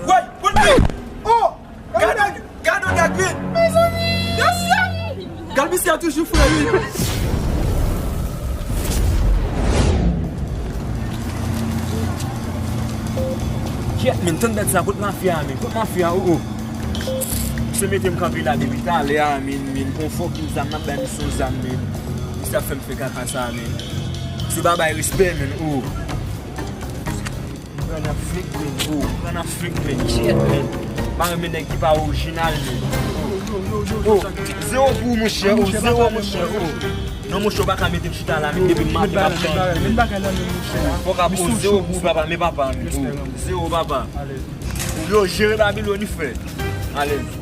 Woy, pou l'me! Oh! Gade on gade grid! Mes amis! Yes! Gade bisi a toujou fwe. Ket men, ton dat sa kout mafya men. Kout mafya ou. Se metem kampi la de bitan le a men. Konfo ki zam nan ben son zam men. Sa fem fe kaka sa men. Se babay respect men ou. Pran Afrik men ou. Pran Afrik men. Ket men. Ban men ek ki pa orijinal men. Ou. Zero pou mou chè ou. Zero mou chè ou. Non mou chè baka metem chita la men. Debi mati baka. Men baka la men mou chè. Fok ap ou zero pou papa. Me papa men ou. Zero papa. Yo jere da bilo ni fe. Allez.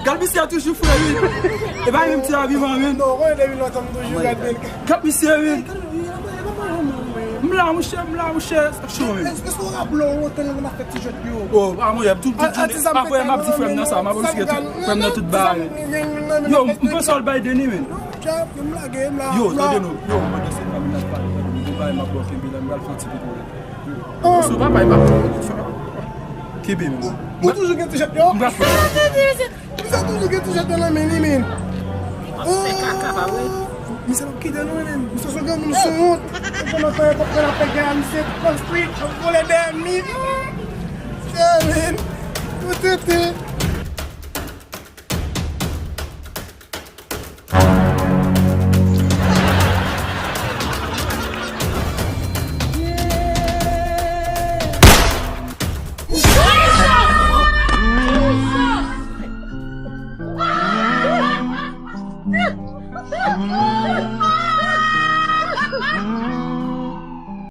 Gade bisi a toujou fwe men. E ba yon mti a vivan men. Non, wè de yon tam toujou gade men. Kap bisi a men. Mla mou chè. Chou men. Esko rap lò wò ten yon afek ti jot yo? Oh, amou yap tout jouni. Pa fwe map di fwem nan sa. Ma bon siye fwem nan tout ba men. Yo, mpe sol bay deni men. Yo, tade nou. Yo, mwen de se fwem nan pa. Mwen bay map lò kembi la. Mwen al fwanti bi kou. Sou pa bay map. Kebe men. Mwen toujou gen ti jot yo? Mwen fwe. Mwen sa toujou gen ti jot yo nan men ni men. Se kaka pa we. Mwen sa lop kide nou men. Mwen sa gen moun sou mout. Mwen sa fè kopre la pek gen mwen se konstrit. Mwen vole den mi. Se men. Mwen tete.